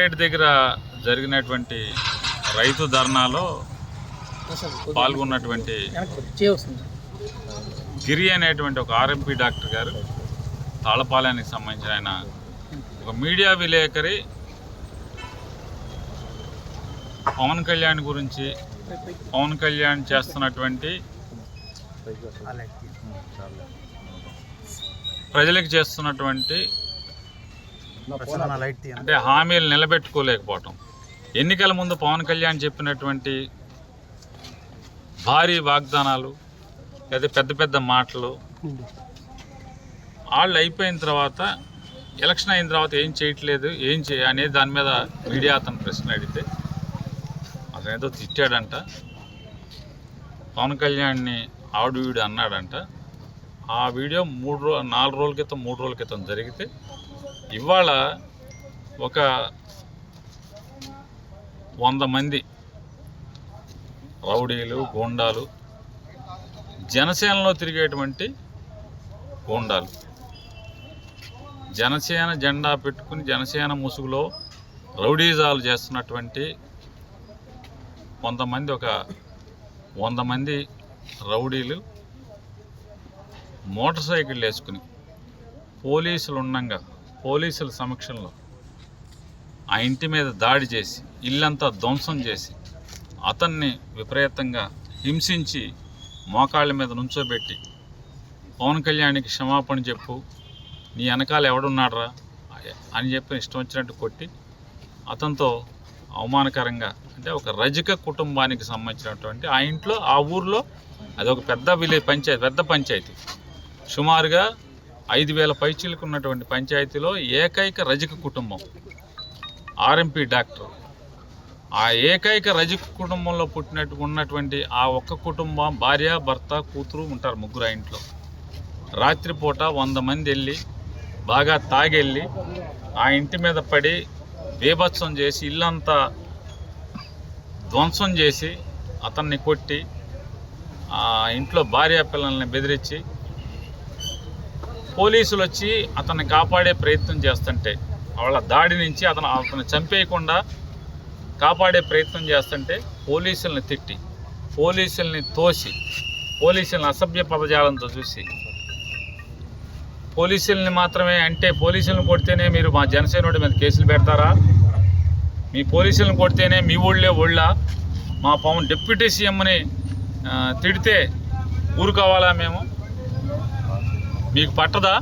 Collectorate దగ్గర జరిగినటువంటి రైతు ధర్నాలో పాల్గొన్నటువంటి గిరి అనేటువంటి ఒక ఆర్ఎంపీ డాక్టర్ గారు, తాళపాలెనికి సంబంధించిన ఆయన ఒక మీడియా విలేకరి పవన్ కళ్యాణ్ గురించి, పవన్ కళ్యాణ్ చేస్తున్నటువంటి ప్రజలకు చేస్తున్నటువంటి అంటే హామీలు నిలబెట్టుకోలేకపోవటం, ఎన్నికల ముందు పవన్ కళ్యాణ్ చెప్పినటువంటి భారీ వాగ్దానాలు లేదా పెద్ద పెద్ద మాటలు వాళ్ళు అయిపోయిన తర్వాత, ఎలక్షన్ అయిన తర్వాత ఏం చేయట్లేదు, ఏం అనేది దాని మీద మీడియా అతను ప్రశ్న అడిగితే అతను ఏదో తిట్టాడంట, పవన్ కళ్యాణ్ని ఆవిడ వీడు అన్నాడంట. ఆ వీడియో 3 రోజుల క్రితం జరిగితే ఇవాళ ఒక 100 మంది రౌడీలు, గూండాలు, జనసేనలో తిరిగేటువంటి గూండాలు, జనసేన జెండా పెట్టుకుని జనసేన ముసుగులో రౌడీజాలు చేస్తున్నటువంటి కొంతమంది, ఒక 100 మంది రౌడీలు మోటార్ సైకిల్ వేసుకుని పోలీసులు ఉండగా, పోలీసుల సమక్షంలో ఆ ఇంటి మీద దాడి చేసి ఇల్లంతా ధ్వంసం చేసి అతన్ని విపరీతంగా హింసించి మోకాళ్ళ మీద నుంచోబెట్టి పవన్ కళ్యాణ్కి క్షమాపణ చెప్పు, నీ వెనకాల ఎవడున్నాడరా అని చెప్పి ఇష్టం వచ్చినట్టు కొట్టి అతనితో అవమానకరంగా, అంటే ఒక రజక కుటుంబానికి సంబంధించినటువంటి ఆ ఇంట్లో, ఆ ఊర్లో అదొక పెద్ద పంచాయతీ, సుమారుగా 5,000 పైచీలకు ఉన్నటువంటి పంచాయతీలో ఏకైక రజక కుటుంబం ఆర్ఎంపీ డాక్టర్. ఆ ఏకైక రజక కుటుంబంలో ఉన్నటువంటి ఆ ఒక్క కుటుంబం, భార్య, భర్త, కూతురు ఉంటారు, ముగ్గురు ఆ ఇంట్లో. రాత్రిపూట 100 మంది వెళ్ళి బాగా తాగెళ్ళి ఆ ఇంటి మీద పడి బీభత్సం చేసి ఇల్లంతా ధ్వంసం చేసి అతన్ని కొట్టి ఆ ఇంట్లో భార్య పిల్లల్ని బెదిరించి పోలీసులు వచ్చి అతన్ని కాపాడే ప్రయత్నం చేస్తుంటే, వాళ్ళ దాడి నుంచి అతను చంపేయకుండా కాపాడే ప్రయత్నం చేస్తుంటే పోలీసుల్ని తిట్టి, పోలీసుల్ని తోసి, పోలీసుల్ని అసభ్య పదజాలంతో చూసి, పోలీసుల్ని మాత్రమే అంటే పోలీసులను కొడితేనే మీరు మా జనసేనుడి మీద కేసులు పెడతారా, మీ పోలీసులను కొడితేనే మీ ఒళ్ళ మా పవన్ డిప్యూటీ సీఎంని తిడితే ఊరుకోవాలా మేము, మీకు పట్టదా?